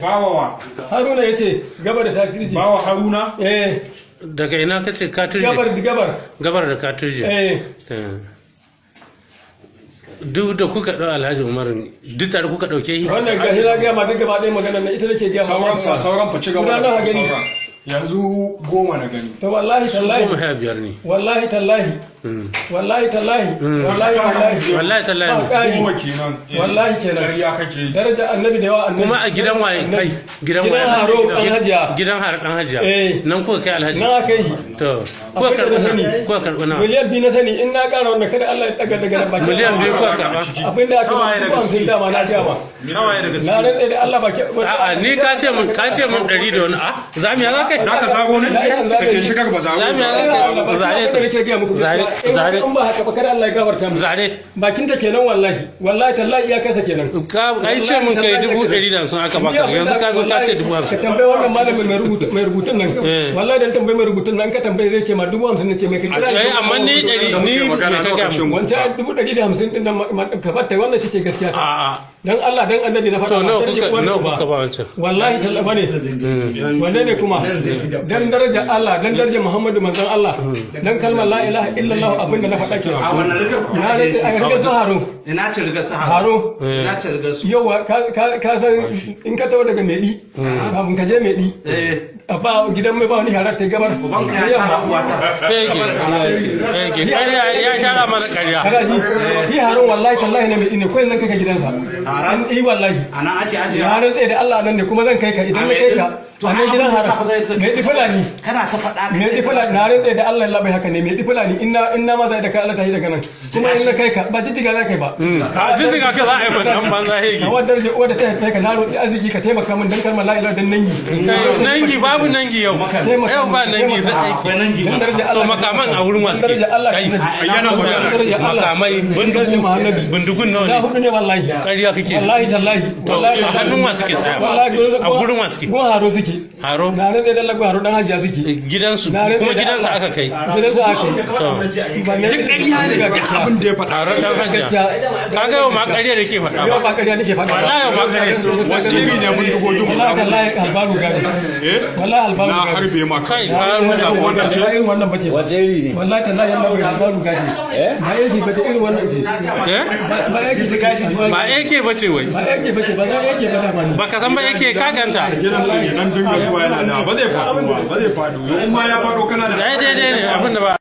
Bawawa. Haruna ya ce gabar da katirji. Bawa Haruna? Daga ina ka ce katirji? Gabar da katirji. Duk da kuka ɗau Alhaji Umar duk tare kuka ɗauke shi? Wannan ga hira gaya ma duk gaba ɗaya magana na ita nake gaya ma. Sauran fa ci gaba da sauran. Yanzu 10 na gani. To wallahi tallahi. 15 ne. Wallahi tallahi. Wallahi tallahi. Wallahi tallahi. Wallahi tallahi. 10 kenan. Wallahi kenan. Ƙarya kake. Daraja annabi da yawa annabi. Kuma a gidan waye kai? Gidan waye? Haro dan Hajiya. Gidan Haro dan Hajiya. Nan kuka kai Alhaji. Na kai. To kuka karɓi nawa? Miliyan 2 na sani in na ƙara wannan kada Allah ya daga daga baki. Miliyan 2 kuka karɓa. Abinda aka ba ku sun dama na jiya ba. Na rantsa da Allah baki. A'a ni ka ce mun 100 da wani a zamiya za kai? Zaka sago ne? Sake shi kar ba zago. Zamiya za kai? Zare da nake ga muku. Zare. In ba haka ba kada Allah ya gafarta mu. Zare. Bakin ta kenan wallahi. Wallahi tallahi iya kasa kenan. Ka ai ce mun kai 150 aka baka yanzu ka zo ka ce 50. Ka tambaye wannan malamin mai rubutun nan. Wallahi dan tambaye mai rubutun nan ka tambaye zai ce ma 50 ne ce mai kai. Ai amma ni 100 ni me ka ga mu? Wancan 150 din nan ka fatta wannan ce gaskiya. A'a. Dan Allah dan annabi na faɗa. To nawa kuka ba wancan? Wallahi tallahi bane. Wanne ne kuma? Dan daraja Allah dan daraja Muhammadu manzon Allah. Dan kalmar la ilaha illallah abinda na faɗa kenan. A wannan rigar na rigar su haro. Ina ce rigar su haro. Ina ce rigar su. Yawa ka san in ka tawo daga Medi. Kafin ka je Medi. Ba gidan mai ba wani harar ta gabar. Ban ka ya shara uwata. Ege ya shara mana ƙarya. Kaga ji shi haron wallahi tallahi ne Medi ne ko nan kaka gidansa. Haran wallahi. Ana ake ajiya. Haran tsaye da Allah nan ne kuma zan kai ka idan na kai ka. To nan gidan haram. Medi fulani. Kana ta faɗa ka ce. Medi fulani na rantsa da Allah Allah bai haka ne Medi fulani in na ma zai da ka Allah ta yi daga nan. Kuma in na kai ka ba jijjiga za kai ba. A jijjiga ka za a yi man dan banza hegi. A wadar je uwa da ta haife ka na roƙi arziki ka taimaka min dan kalmar la ilaha dan nangi. Nangi babu nangi yau. Yau ba nangi za aiki. To makaman a wurin wasu kai. Ayyana makamai bindigun nawa ne? Da hudu ne wallahi. Ƙarya kake. Wallahi tallahi. To a hannun wasu ke tsaya. A gurin wasu ke. Gon haro suke. Haro? Na rantsa da Allah gon haro dan Hajiya suke. Gidansu kuma gidansu aka kai. Gidansu aka kai. To duk ƙarya ne duk abin da ya faɗa. Haro dan Hajiya. Kaga yau ma ƙarya da ke faɗa. Yau ba ƙarya nake faɗa. Wallahi yau ma ƙarya. Wasu iri ne mun dugo dugo. Wallahi albaru gari. Wallahi albaru Na gari. harbe ma Kai ka nuna wannan ce. Irin wannan bace. Wace iri ne? Wallahi tallahi Allah bai albaru gari. Ba yake bace irin wannan ce. Ba yake ce gashi. ba yake bace wai. Ba yake bace ba za yake ba da bani. Baka san ba yake kaganta. Gidan nan dinga zuwa yana da ba zai faɗo ba zai faɗo. Yau ma ya faɗo kana da Daidai ne abin da ba